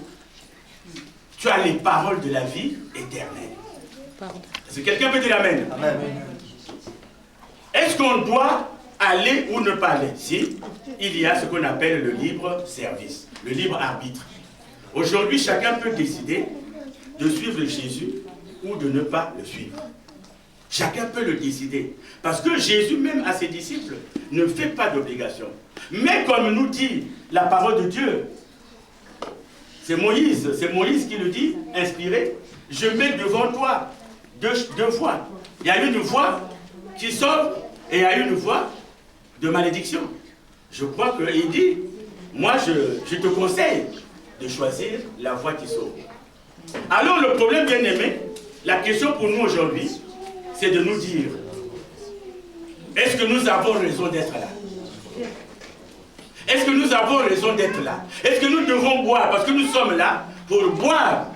Tu as les paroles de la vie éternelle. Est-ce que quelqu'un peut dire Amen? Amen. Est-ce qu'on doit aller ou ne pas aller? Si, il y a ce qu'on appelle le libre service, le libre arbitre. Aujourd'hui, chacun peut décider de suivre Jésus ou de ne pas le suivre. Chacun peut le décider. Parce que Jésus, même à ses disciples, ne fait pas d'obligation. Mais comme nous dit la parole de Dieu, c'est Moïse qui le dit, inspiré, je mets devant toi deux voies. Il y a une voie qui sauve et il y a une voie de malédiction. je crois qu'il dit, moi je te conseille de choisir la voie qui sauve. Alors le problème, bien aimé, la question pour nous aujourd'hui, c'est de nous dire, est-ce que nous avons raison d'être là? Est-ce que nous avons raison d'être là? Est-ce que nous devons boire? Parce que nous sommes là pour boire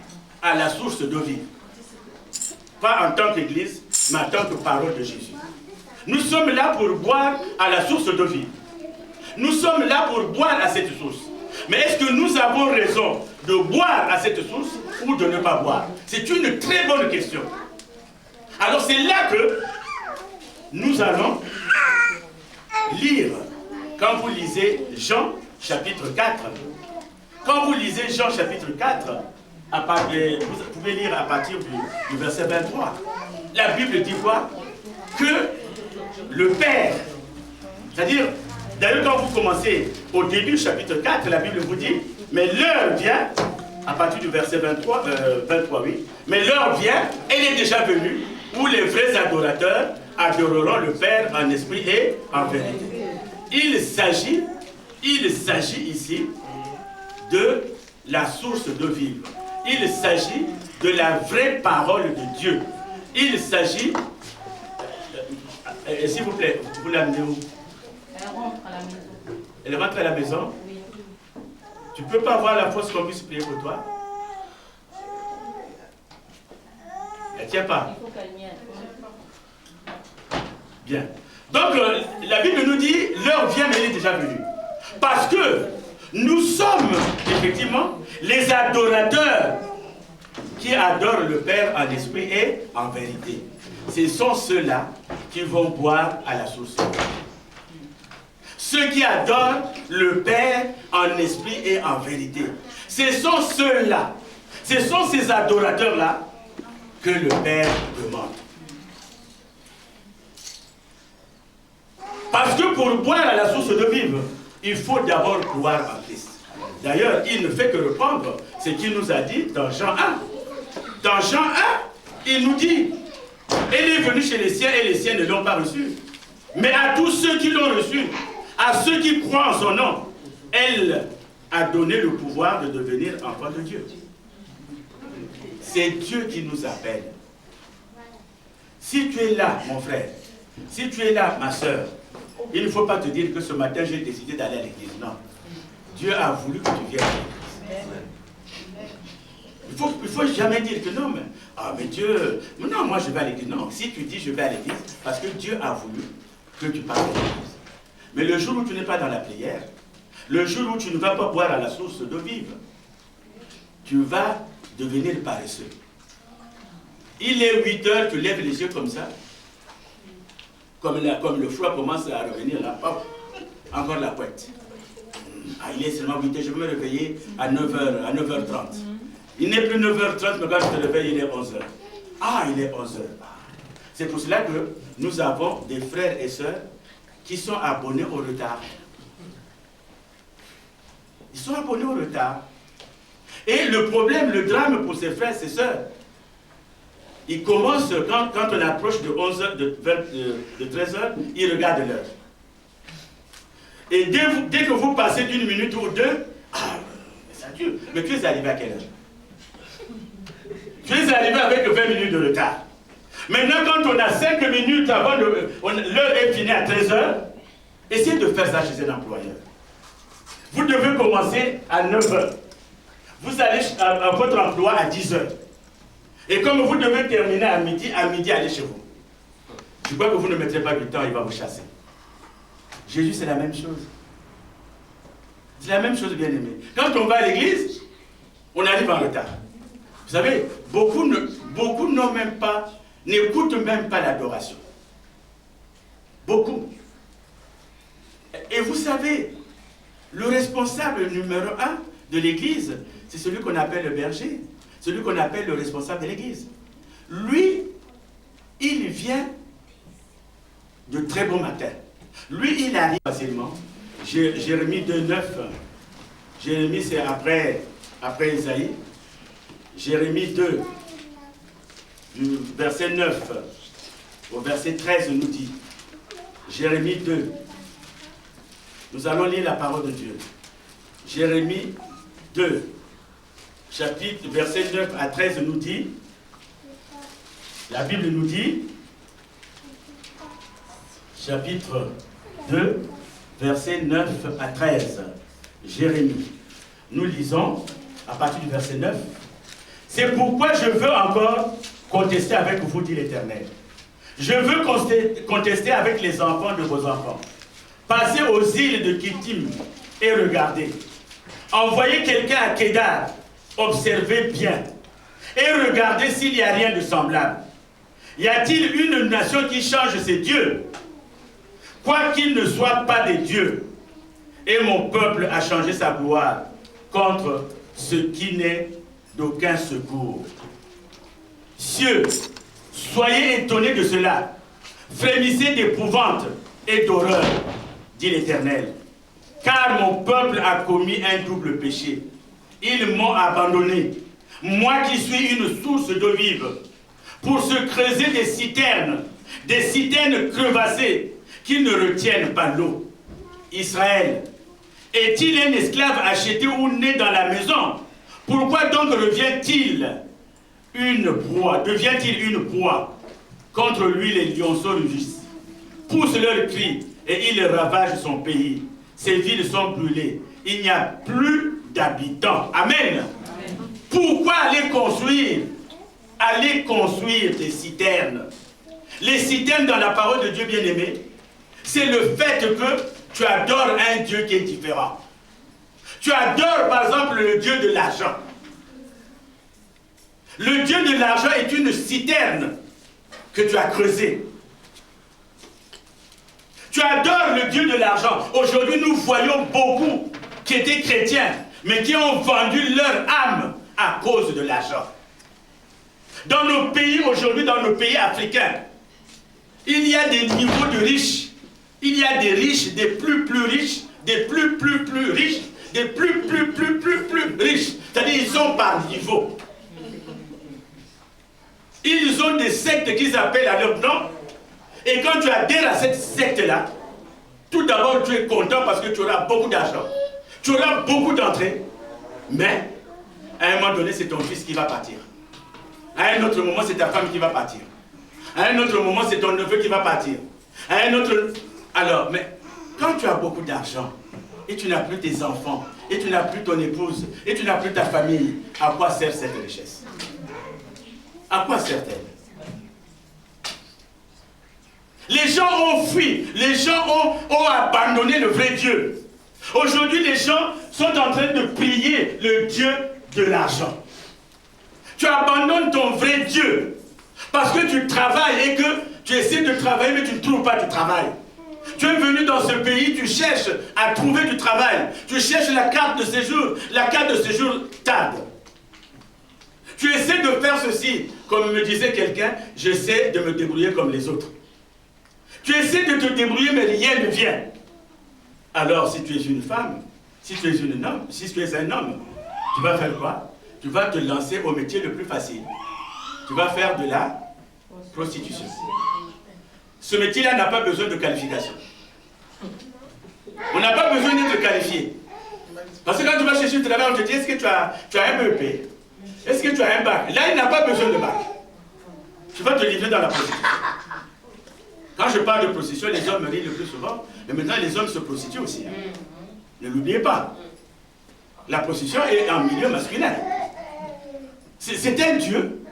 à la source de vie. Pas en tant qu'Église, mais en tant que parole de Jésus. Nous sommes là pour boire à la source de vie. Nous sommes là pour boire à cette source. Mais est-ce que nous avons raison de boire à cette source ou de ne pas boire? C'est une très bonne question. Alors c'est là que nous allons lire. Quand vous lisez Jean chapitre 4, quand vous lisez Jean chapitre 4, vous pouvez lire à partir du verset 23. La Bible dit quoi? Que le Père, c'est-à-dire, d'ailleurs quand vous commencez au début du chapitre 4, la Bible vous dit, mais l'heure vient, à partir du verset 23, oui, mais l'heure vient, elle est déjà venue, où les vrais adorateurs adoreront le Père en esprit et en vérité. Il s'agit ici de la source de vie. Il s'agit de la vraie parole de Dieu. Il s'agit... S'il vous plaît, vous l'amenez où? Elle rentre à la maison. Elle rentre à la maison? Oui. Tu ne peux pas avoir la force qu'on puisse prier pour toi? Elle ne tient pas. Il faut qu'elle vienne. Bien. Donc, la Bible nous dit, l'heure vient, mais elle est déjà venue. Parce que nous sommes, effectivement, les adorateurs qui adorent le Père en esprit et en vérité. Ce sont ceux-là qui vont boire à la source. Ceux qui adorent le Père en esprit et en vérité. Ce sont ceux-là, ce sont ces adorateurs-là que le Père demande. Parce que pour boire à la source de vivre, il faut d'abord croire en Christ. D'ailleurs, il ne fait que reprendre ce qu'il nous a dit dans Jean 1. Dans Jean 1, il nous dit, elle est venue chez les siens et les siens ne l'ont pas reçue. Mais à tous ceux qui l'ont reçue, à ceux qui croient en son nom, elle a donné le pouvoir de devenir enfant de Dieu. C'est Dieu qui nous appelle. Si tu es là, mon frère, si tu es là, ma soeur, il ne faut pas te dire que ce matin j'ai décidé d'aller à l'église. Non. Dieu a voulu que tu viennes à l'église. Il ne faut jamais dire que non, mais, mais Dieu, non, moi je vais à l'église. Non, si tu dis je vais à l'église, parce que Dieu a voulu que tu partes à l'église. Mais le jour où tu n'es pas dans la prière, le jour où tu ne vas pas boire à la source de vivre, tu vas devenir paresseux. Il est 8 heures, tu lèves les yeux comme ça. Comme le froid commence à revenir là, hop, encore la couette. Il est seulement 8 heures, je vais me réveiller à 9h, à 9h30. Il n'est plus 9h30, mais quand je te réveille, il est 11h. Il est 11h. C'est pour cela que nous avons des frères et sœurs qui sont abonnés au retard. Ils sont abonnés au retard. Et le problème, le drame pour ces frères et sœurs, il commence quand on approche de 11h, de 13h, il regarde l'heure. Et dès que vous passez d'une minute ou deux, ça tue. Mais tu es arrivé à quelle heure? Tu es arrivé avec 20 minutes de retard. Maintenant, quand on a 5 minutes avant, l'heure est finie à 13h, essayez de faire ça chez un employeur. Vous devez commencer à 9h. Vous allez à votre emploi à 10h. Et comme vous devez terminer à midi, allez chez vous. Je crois que vous ne mettrez pas du temps, il va vous chasser. Jésus, c'est la même chose. C'est la même chose, bien aimé. Quand on va à l'église, on arrive en retard. Vous savez, beaucoup n'ont même pas, n'écoutent même pas l'adoration. Beaucoup. Et vous savez, le responsable numéro 1 de l'église, c'est celui qu'on appelle le berger. Celui qu'on appelle le responsable de l'église. Lui, il vient de très bon matin. Lui, il arrive facilement. Jérémie 2,9. Jérémie, c'est après Isaïe. Jérémie 2, du verset 9 au verset 13, nous dit. Jérémie 2. Nous allons lire la parole de Dieu. Jérémie 2, chapitre, verset 9 à 13 nous dit, la Bible nous dit, chapitre 2, verset 9 à 13, Jérémie. Nous lisons à partir du verset 9. C'est pourquoi je veux encore contester avec vous, dit l'Éternel. Je veux contester avec les enfants de vos enfants. Passez aux îles de Kittim et regardez. Envoyez quelqu'un à Kédar, observez bien. Et regardez s'il n'y a rien de semblable. Y a-t-il une nation qui change ses dieux? Quoiqu'ils ne soient pas des dieux. Et mon peuple a changé sa gloire contre ce qui n'est d'aucun secours. Cieux, soyez étonnés de cela. Frémissez d'épouvante et d'horreur, dit l'Éternel. Car mon peuple a commis un double péché. Ils m'ont abandonné, moi qui suis une source d'eau vive, pour se creuser des citernes crevassées qui ne retiennent pas l'eau. Israël, est-il un esclave acheté ou né dans la maison? Pourquoi donc devient-il une proie? Contre lui, les lionceaux rugissent, poussent leurs cris et ils ravagent son pays. Ses villes sont brûlées. Il n'y a plus d'habitants. Amen. Amen. Pourquoi aller construire des citernes? Les citernes dans la parole de Dieu bien-aimé, c'est le fait que tu adores un Dieu qui est différent. Tu adores par exemple le Dieu de l'argent. Le Dieu de l'argent est une citerne que tu as creusée. Tu adores le Dieu de l'argent. Aujourd'hui, nous voyons beaucoup qui étaient chrétiens, mais qui ont vendu leur âme à cause de l'argent. Dans nos pays, aujourd'hui, dans nos pays africains, il y a des niveaux de riches. Il y a des riches, des plus riches, des plus riches, des plus riches. C'est-à-dire, ils sont par niveau. Ils ont des sectes qu'ils appellent à leur nom. Et quand tu adhères à cette secte-là, tout d'abord, tu es content parce que tu auras beaucoup d'argent. Tu auras beaucoup d'entrées. Mais, à un moment donné, c'est ton fils qui va partir. À un autre moment, c'est ta femme qui va partir. À un autre moment, c'est ton neveu qui va partir. À un autre... Alors, mais quand tu as beaucoup d'argent, et tu n'as plus tes enfants, et tu n'as plus ton épouse, et tu n'as plus ta famille, à quoi sert cette richesse? À quoi sert-elle? Les gens ont fui, les gens ont abandonné le vrai Dieu. Aujourd'hui, les gens sont en train de prier le Dieu de l'argent. Tu abandonnes ton vrai Dieu parce que tu travailles et que tu essaies de travailler mais tu ne trouves pas de travail. Tu es venu dans ce pays, tu cherches à trouver du travail. Tu cherches la carte de séjour. La carte de séjour tarde. Tu essaies de faire ceci. Comme me disait quelqu'un, j'essaie de me débrouiller comme les autres. Tu essaies de te débrouiller, mais rien ne vient. Alors, si tu es une femme, si tu es un homme, tu vas faire quoi? Tu vas te lancer au métier le plus facile. Tu vas faire de la prostitution. Ce métier-là n'a pas besoin de qualification. On n'a pas besoin d'être qualifié. Parce que quand tu vas chercher du travail, on te dit, est-ce que tu as un BEP? Est-ce que tu as un bac? Là, il n'a pas besoin de bac. Tu vas te livrer dans la prostitution. Quand je parle de prostitution, les hommes me rient le plus souvent. Mais maintenant, les hommes se prostituent aussi. Ne l'oubliez pas. La prostitution est en milieu masculin. C'est un Dieu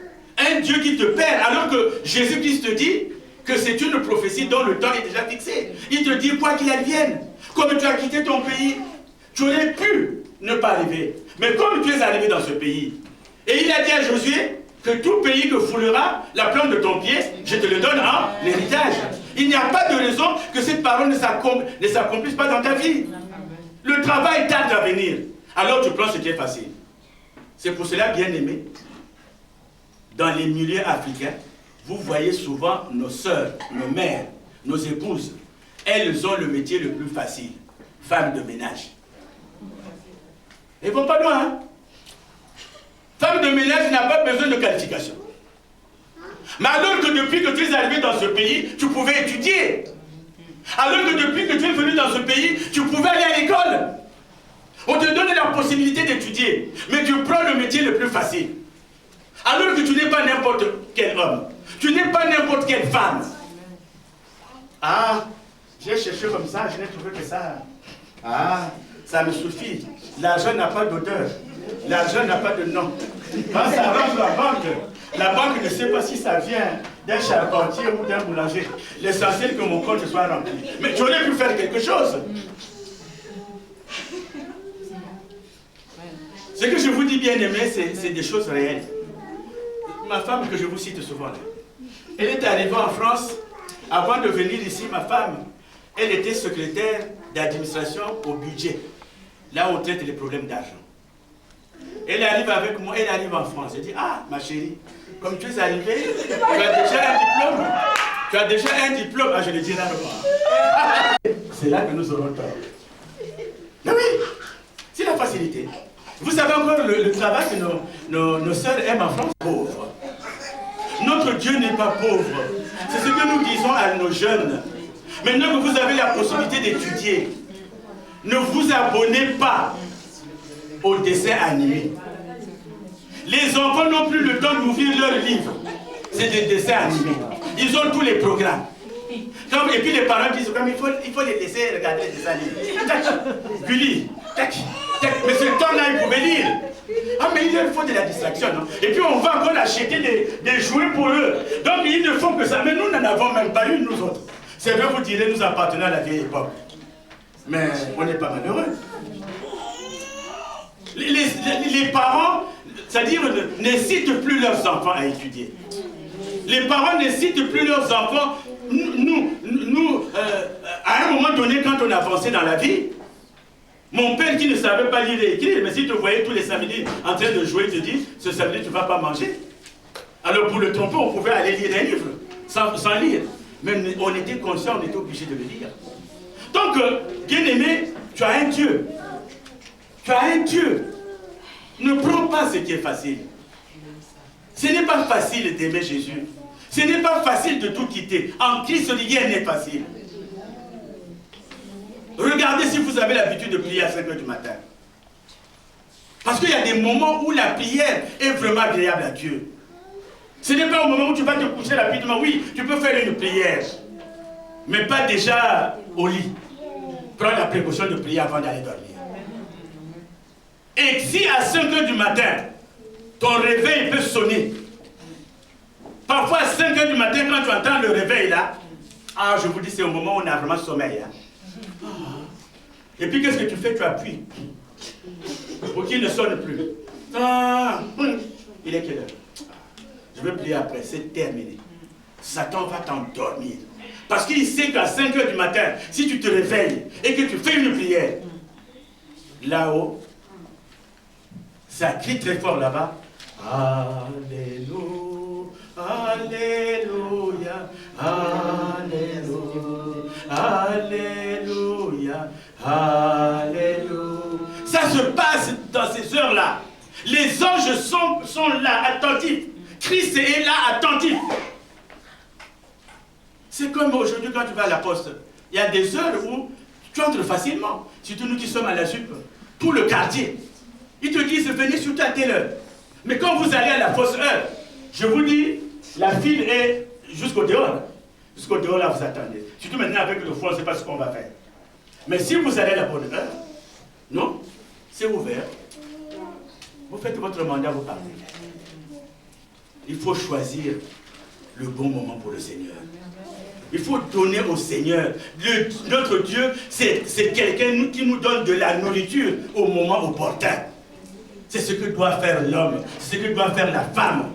qui te perd. Alors que Jésus-Christ te dit que c'est une prophétie dont le temps est déjà fixé. Il te dit, quoi qu'il advienne, comme tu as quitté ton pays, tu aurais pu ne pas arriver. Mais comme tu es arrivé dans ce pays, et il a dit à Josué que tout pays que foulera la plante de ton pied, je te le donne en héritage. Il n'y a pas de raison que cette parole ne s'accomplisse pas dans ta vie. Le travail tarde à venir. Alors tu prends ce qui est facile. C'est pour cela, bien aimé, dans les milieux africains, vous voyez souvent nos sœurs, nos mères, nos épouses. Elles ont le métier le plus facile. Femmes de ménage. Elles ne vont pas loin, hein? Femme de ménage n'a pas besoin de qualification. Mais alors que depuis que tu es arrivé dans ce pays, tu pouvais étudier. Alors que depuis que tu es venu dans ce pays, tu pouvais aller à l'école. On te donne la possibilité d'étudier, mais tu prends le métier le plus facile. Alors que tu n'es pas n'importe quel homme. Tu n'es pas n'importe quelle femme. Ah, j'ai cherché comme ça, je n'ai trouvé que ça. Ah, ça me suffit. L'argent n'a pas d'odeur. L'argent n'a pas de nom. Quand ça rentre la banque ne sait pas si ça vient d'un charpentier ou d'un boulanger. L'essentiel que mon compte soit rempli. Mais tu aurais pu faire quelque chose. Ce que je vous dis, bien aimé, c'est des choses réelles. Ma femme que je vous cite souvent là, elle est arrivée en France. Avant de venir ici, ma femme, elle était secrétaire d'administration au budget. Là où on traite les problèmes d'argent. Elle arrive avec moi, elle arrive en France. Elle dit, ah, ma chérie, comme tu es arrivée, tu as déjà un diplôme. Tu as déjà un diplôme. Ah, je le dis rarement. C'est là que nous aurons tort. Mais oui, c'est la facilité. Vous savez encore le travail que nos sœurs aiment en France? Pauvre. Notre Dieu n'est pas pauvre. C'est ce que nous disons à nos jeunes. Maintenant que vous avez la possibilité d'étudier, ne vous abonnez pas aux dessins animés. Les enfants n'ont plus le temps d'ouvrir leurs livres. C'est des dessins animés. Ils ont tous les programmes. Et puis les parents disent comme il faut les laisser regarder les dessins animés. Tac, Gulli, tac, tac. Mais ce temps-là, ils pouvaient lire. Ah, mais il leur faut de la distraction, non? Et puis on va encore acheter des jouets pour eux. Donc ils ne font que ça. Mais nous n'en avons même pas eu, nous autres. C'est vrai, vous direz, nous appartenons à la vieille époque. Mais on n'est pas malheureux. Les parents, c'est-à-dire, n'incitent plus leurs enfants à étudier. Les parents n'incitent plus leurs enfants. À un moment donné, quand on avançait dans la vie, mon père qui ne savait pas lire et écrire, mais si tu voyais tous les samedis en train de jouer, il te dit, ce samedi, tu ne vas pas manger. Alors pour le tromper, on pouvait aller lire un livre, sans lire. Mais on était conscient, on était obligé de le lire. Donc, bien aimé, tu as un Dieu. Tu as un Dieu. Ne prends pas ce qui est facile. Ce n'est pas facile d'aimer Jésus. Ce n'est pas facile de tout quitter. En Christ, rien n'est facile. Regardez si vous avez l'habitude de prier à 5 h du matin. Parce qu'il y a des moments où la prière est vraiment agréable à Dieu. Ce n'est pas au moment où tu vas te coucher rapidement. Oui, tu peux faire une prière. Mais pas déjà au lit. Prends la précaution de prier avant d'aller dormir. Et si à 5 h du matin, ton réveil peut sonner. Parfois à 5 h du matin, quand tu entends le réveil là, ah, je vous dis, c'est au moment où on a vraiment sommeil. Hein. Et puis qu'est-ce que tu fais? Tu appuies. Pour qu'il ne sonne plus. Ah, il est quelle heure? Je vais prier après, c'est terminé. Satan va t'endormir. Parce qu'il sait qu'à 5 h du matin, si tu te réveilles et que tu fais une prière, là-haut, ça crie très fort là-bas. Alléluia, Alléluia, Alléluia, Alléluia, Alléluia. Ça se passe dans ces heures-là. Les anges sont là, attentifs. Christ est là, attentif. C'est comme aujourd'hui quand tu vas à la poste. Il y a des heures où tu entres facilement. Surtout nous qui sommes à la SUP, tout le quartier. Ils te disent venez surtout à telle heure. Mais quand vous allez à la fausse heure, je vous dis, la file est jusqu'au dehors. Jusqu'au dehors là vous attendez. Surtout maintenant avec le froid, on ne sait pas ce qu'on va faire. Mais si vous allez à la bonne heure, non, c'est ouvert. Vous faites votre mandat, vous partez. Il faut choisir le bon moment pour le Seigneur. Il faut donner au Seigneur. Notre Dieu, c'est quelqu'un qui nous donne de la nourriture au moment opportun. C'est ce que doit faire l'homme, c'est ce que doit faire la femme.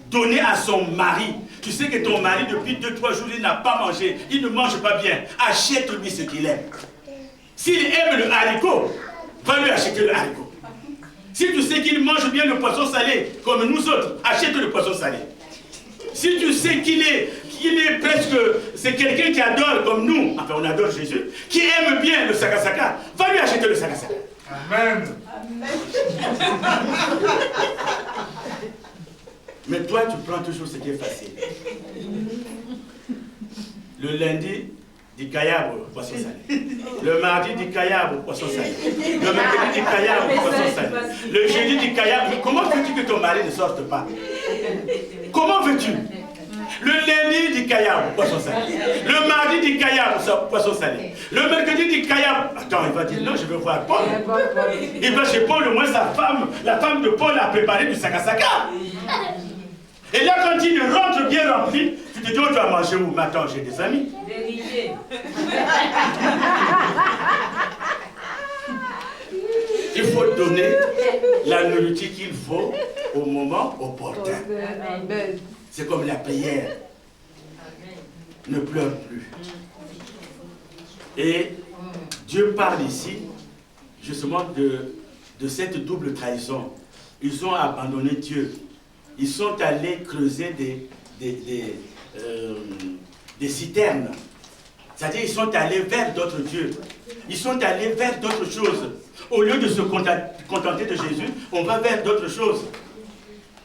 Donner à son mari. Tu sais que ton mari, depuis 2-3 jours, il n'a pas mangé, il ne mange pas bien. Achète-lui ce qu'il aime. S'il aime le haricot, va lui acheter le haricot. Si tu sais qu'il mange bien le poisson salé, comme nous autres, achète le poisson salé. Si tu sais qu'il est presque, c'est quelqu'un qui adore comme nous, enfin on adore Jésus, qui aime bien le sakasaka, va lui acheter le sakasaka. Amen. Mais toi, tu prends toujours ce qui est facile. Le lundi, dit Kayabo, poisson salé. Le mardi, dit Kayabo, poisson salé. Le mercredi, dit Kayabo, poisson salé. Le jeudi, dit Kayabo. Mais comment veux-tu que ton mari ne sorte pas? Comment veux-tu? Le lundi, dit Kayabo, poisson salé. Le mardi, dit Kayabo, poisson salé. Le mercredi, dit Kayabo. Attends, il va dire non, je veux voir Paul. Il va chez Paul, au moins sa femme, la femme de Paul a préparé du sakasaka. Et là, quand il rentre bien rempli, tu te dis, oh, tu vas manger où? Mais attends, j'ai des amis. Il faut donner la nourriture qu'il faut au moment opportun. C'est comme la prière. Ne pleure plus. Et Dieu parle ici, justement, de cette double trahison. Ils ont abandonné Dieu. Ils sont allés creuser des citernes. C'est-à-dire ils sont allés vers d'autres dieux. Ils sont allés vers d'autres choses. Au lieu de se contenter de Jésus, on va vers d'autres choses.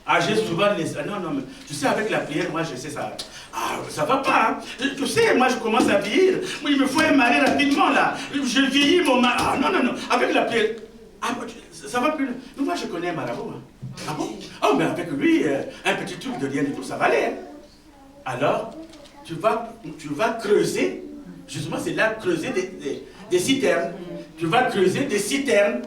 Ah, j'ai souvent les... Non, non, mais tu sais, avec la prière, moi, je sais ça. Ah, ça va pas, hein. Tu sais, moi, je commence à vieillir. Il me faut un mari rapidement, là. Je vieillis, mon mari. Ah, non, non, non. Avec la prière... Ah, ça va plus... Moi, je connais un marabout, hein. Ah bon? Oh, mais avec lui, un petit truc de rien du tout, ça va aller. Hein? Alors, tu vas creuser, justement, c'est là, creuser des citernes. Tu vas creuser des citernes